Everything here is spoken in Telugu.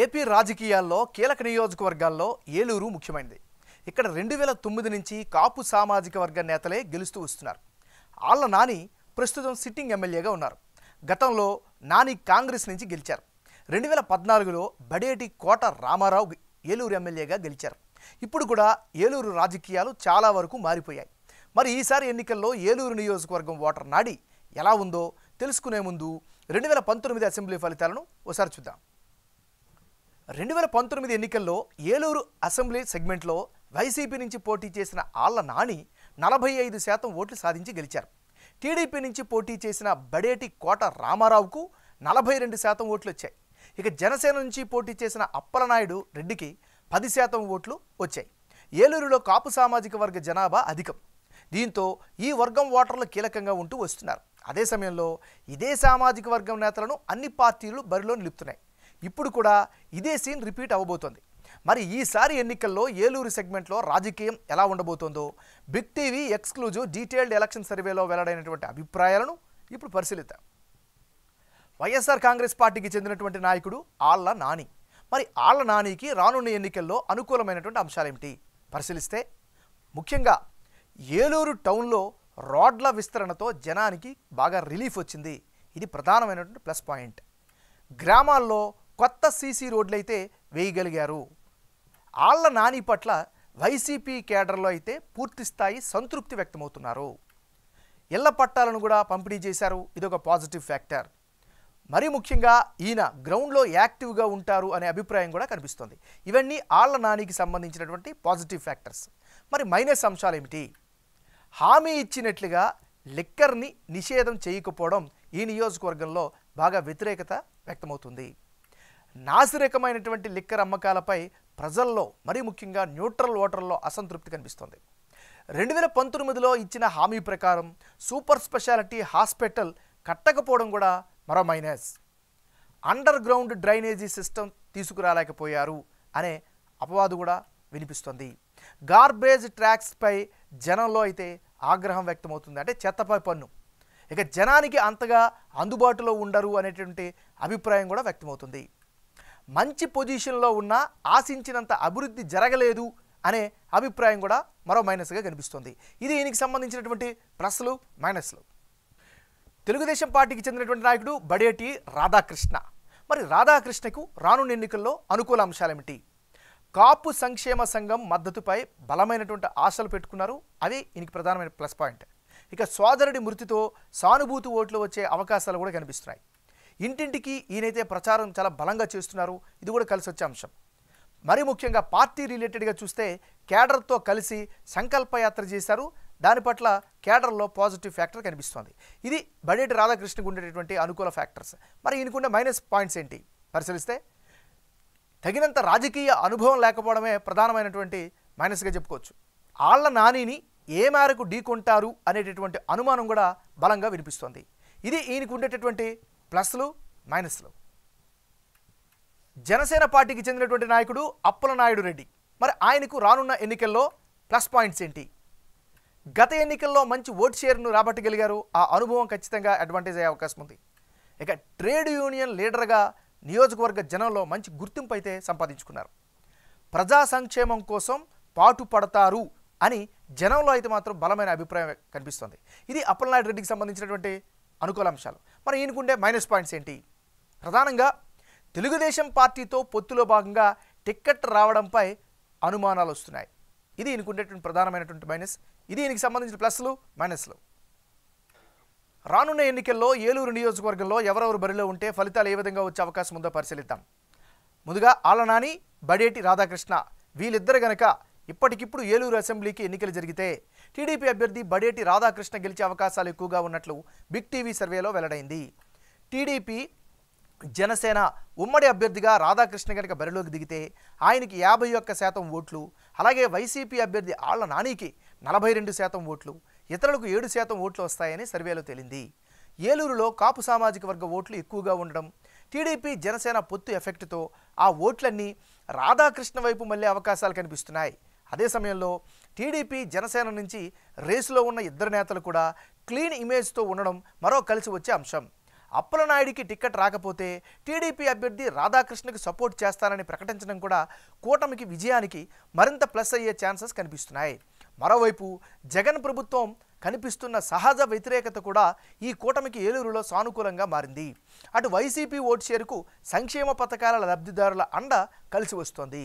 ఏపీ రాజకీయాల్లో కీలక నియోజకవర్గాల్లో ఏలూరు ముఖ్యమైనది. ఇక్కడ 2009 నుంచి కాపు సామాజిక వర్గ నేతలే గెలుస్తూ వస్తున్నారు. ఆళ్ల నాని ప్రస్తుతం సిట్టింగ్ ఎమ్మెల్యేగా ఉన్నారు. గతంలో నాని కాంగ్రెస్ నుంచి గెలిచారు. 2014లో బడేటి కోట రామారావు ఏలూరు ఎమ్మెల్యేగా గెలిచారు. ఇప్పుడు కూడా ఏలూరు రాజకీయాలు చాలా వరకు మారిపోయాయి. మరి ఈసారి ఎన్నికల్లో ఏలూరు నియోజకవర్గం ఓటర్ నాడి ఎలా ఉందో తెలుసుకునే ముందు 2019 అసెంబ్లీ ఫలితాలను ఒకసారి చూద్దాం. 2019 ఎన్నికల్లో ఏలూరు అసెంబ్లీ సెగ్మెంట్లో వైసీపీ నుంచి పోటీ చేసిన ఆళ్ల నాని 45% ఓట్లు సాధించి గెలిచారు. టీడీపీ నుంచి పోటీ చేసిన బడేటి కోట రామారావుకు 42% ఓట్లు వచ్చాయి. ఇక జనసేన నుంచి పోటీ చేసిన అప్పలనాయుడు రెడ్డికి 10% ఓట్లు వచ్చాయి. ఏలూరులో కాపు సామాజిక వర్గ జనాభా అధికం. దీంతో ఈ వర్గం ఓటర్లు కీలకంగా ఉంటూ వస్తున్నారు. అదే సమయంలో ఇదే సామాజిక వర్గం నేతలను అన్ని పార్టీలు బరిలో నిలుపుతున్నాయి. ఇప్పుడు కూడా ఇదే సీన్ రిపీట్ అవ్వబోతోంది. మరి ఈసారి ఎన్నికల్లో ఏలూరు సెగ్మెంట్లో రాజకీయం ఎలా ఉండబోతోందో Big TV exclusive detailed election సర్వేలో వెల్లడైనటువంటి అభిప్రాయాలను ఇప్పుడు పరిశీలిద్దాం. వైఎస్ఆర్ కాంగ్రెస్ పార్టీకి చెందినటువంటి నాయకుడు ఆళ్ల నాని. మరి ఆళ్ల నానికి రానున్న ఎన్నికల్లో అనుకూలమైనటువంటి అంశాలేమిటి పరిశీలిస్తే, ముఖ్యంగా ఏలూరు టౌన్లో రోడ్ల విస్తరణతో జనానికి బాగా రిలీఫ్ వచ్చింది. ఇది ప్రధానమైనటువంటి ప్లస్ పాయింట్. గ్రామాల్లో కొత్త సీసీ రోడ్లు అయితే వేయగలిగారు. ఆళ్ల నాని పట్ల వైసీపీ కేడర్లో అయితే పూర్తిస్థాయి సంతృప్తి వ్యక్తమవుతున్నారు. ఇళ్ల పట్టాలను కూడా పంపిణీ చేశారు. ఇదొక పాజిటివ్ ఫ్యాక్టర్. మరీ ముఖ్యంగా ఈయన గ్రౌండ్లో యాక్టివ్గా ఉంటారు అనే అభిప్రాయం కూడా కనిపిస్తుంది. ఇవన్నీ ఆళ్ల నానికి సంబంధించినటువంటి పాజిటివ్ ఫ్యాక్టర్స్. మరి మైనస్ అంశాలు ఏమిటి? హామీ ఇచ్చినట్లుగా లిక్కర్ని నిషేధం చేయకపోవడం ఈ నియోజకవర్గంలో బాగా వ్యతిరేకత వ్యక్తమవుతుంది. నాసిరకమైనటువంటి లిక్కర్ అమ్మకాలపై ప్రజల్లో మరీ ముఖ్యంగా న్యూట్రల్ ఓటర్లలో అసంతృప్తి కనిపిస్తోంది. 2019లో ఇచ్చిన హామీ ప్రకారం సూపర్ స్పెషాలిటీ హాస్పిటల్ కట్టకపోవడం కూడా మరో minus. Underground drainage system తీసుకురాలేకపోయారు అనే అపవాదు కూడా వినిపిస్తుంది. గార్బేజ్ ట్రాక్స్పై జనంలో అయితే ఆగ్రహం వ్యక్తమవుతుంది. అంటే చెత్తపై పన్ను ఇక జనానికి అంతగా అందుబాటులో ఉండరు అనేటువంటి అభిప్రాయం కూడా వ్యక్తమవుతుంది. మంచి పొజిషన్లో ఉన్న ఆశించినంత అభివృద్ధి జరగలేదు అనే అభిప్రాయం కూడా మరో మైనస్గా కనిపిస్తుంది. ఇది దీనికి సంబంధించినటువంటి ప్లస్లు మైనస్లు. తెలుగుదేశం పార్టీకి చెందినటువంటి నాయకుడు బడేటి రాధాకృష్ణ. మరి రాధాకృష్ణకు రానున్న ఎన్నికల్లో అనుకూల అంశాలేమిటి? కాపు సంక్షేమ సంఘం మద్దతుపై బలమైనటువంటి ఆశలు పెట్టుకున్నారు. అవి ఈయనకి ప్రధానమైన ప్లస్ పాయింట్. ఇక సోదరుడి మృతితో సానుభూతి ఓట్లు వచ్చే అవకాశాలు కూడా కనిపిస్తున్నాయి. ఇంటింటికి ఈయనైతే ప్రచారం చాలా బలంగా చేస్తున్నారు. ఇది కూడా కలిసి వచ్చే అంశం. మరి ముఖ్యంగా పార్టీ రిలేటెడ్గా చూస్తే కేడర్తో కలిసి సంకల్పయాత్ర చేశారు. దాని పట్ల కేడర్లో పాజిటివ్ ఫ్యాక్టర్ కనిపిస్తోంది. ఇది బడేటి రాధాకృష్ణకు ఉండేటటువంటి అనుకూల ఫ్యాక్టర్స్. మరి ఈయనకుండే మైనస్ పాయింట్స్ ఏంటి పరిశీలిస్తే, తగినంత రాజకీయ అనుభవం లేకపోవడమే ప్రధానమైనటువంటి మైనస్గా చెప్పుకోవచ్చు. ఆళ్ల నానిని ఏ మేరకు ఢీకొంటారు అనేటటువంటి అనుమానం కూడా బలంగా వినిపిస్తోంది. ఇది ఈయనకు ఉండేటటువంటి ప్లస్లు మైనస్లు. జనసేన పార్టీకి చెందినటువంటి నాయకుడు అప్పలనాయుడు రెడ్డి. మరి ఆయనకు రానున్న ఎన్నికల్లో ప్లస్ పాయింట్స్ ఏంటి? గత ఎన్నికల్లో మంచి ఓట్ షేర్ను రాబట్టగలిగారు. ఆ అనుభవం ఖచ్చితంగా అడ్వాంటేజ్ అయ్యే అవకాశం ఉంది. ఇక ట్రేడ్ యూనియన్ లీడర్గా నియోజకవర్గ జనంలో మంచి గుర్తింపు అయితే సంపాదించుకున్నారు. ప్రజా సంక్షేమం కోసం పాటుపడతారు అని జనంలో అయితే మాత్రం బలమైన అభిప్రాయం కనిపిస్తుంది. ఇది అప్పలనాయుడు రెడ్డికి సంబంధించినటువంటి అనుకూల అంశాలు. మరి ఈయనకుండే మైనస్ పాయింట్స్ ఏంటి? ప్రధానంగా తెలుగుదేశం పార్టీతో పొత్తులో భాగంగా టిక్కెట్ రావడంపై అనుమానాలు వస్తున్నాయి. ఇది ఈయనకుండేటువంటి ప్రధానమైనటువంటి మైనస్. ఇది ఈయనకి సంబంధించిన ప్లస్లు మైనస్లు. రానున్న ఎన్నికల్లో ఏలూరు నియోజకవర్గంలో ఎవరెవరు బరిలో ఉంటే ఫలితాలు ఏ విధంగా వచ్చే అవకాశం ఉందో పరిశీలిద్దాం. ముందుగా ఆళ్ల నాని, బడేటి రాధాకృష్ణ వీళ్ళిద్దరు గనక ఇప్పటికిప్పుడు ఏలూరు అసెంబ్లీకి ఎన్నికలు జరిగితే టీడీపీ అభ్యర్థి బడేటి రాధాకృష్ణ గెలిచే అవకాశాలు ఎక్కువగా ఉన్నట్లు బిగ్ టీవీ సర్వేలో వెల్లడైంది. టీడీపీ జనసేన ఉమ్మడి అభ్యర్థిగా రాధాకృష్ణ కనుక బరిలోకి దిగితే ఆయనకి 51% ఓట్లు, అలాగే వైసీపీ అభ్యర్థి ఆళ్ల నానికి 42% ఓట్లు, ఇతరులకు 7% ఓట్లు వస్తాయని సర్వేలో తేలింది. ఏలూరులో కాపు సామాజిక వర్గ ఓట్లు ఎక్కువగా ఉండడం, టీడీపీ జనసేన పొత్తు ఎఫెక్ట్తో ఆ ఓట్లన్నీ రాధాకృష్ణ వైపు మళ్ళీ అవకాశాలు కనిపిస్తున్నాయి. అదే సమయంలో టీడీపీ జనసేన నుంచి రేసులో ఉన్న ఇద్దరు నేతలు కూడా క్లీన్ ఇమేజ్తో ఉండడం మరో కలిసి వచ్చే అంశం. అప్పలనాయుడికి టికెట్ రాకపోతే టీడీపీ అభ్యర్థి రాధాకృష్ణకి సపోర్ట్ చేస్తానని ప్రకటించడం కూడా కూటమికి విజయానికి మరింత ప్లస్ అయ్యే ఛాన్సెస్ కనిపిస్తున్నాయి. మరోవైపు జగన్ ప్రభుత్వం కనిపిస్తున్న సహజ వ్యతిరేకత కూడా ఈ కూటమికి ఏలూరులో సానుకూలంగా మారింది. అటు వైసీపీ ఓటు షేరుకు సంక్షేమ పథకాల లబ్ధిదారుల అండ కలిసి వస్తోంది.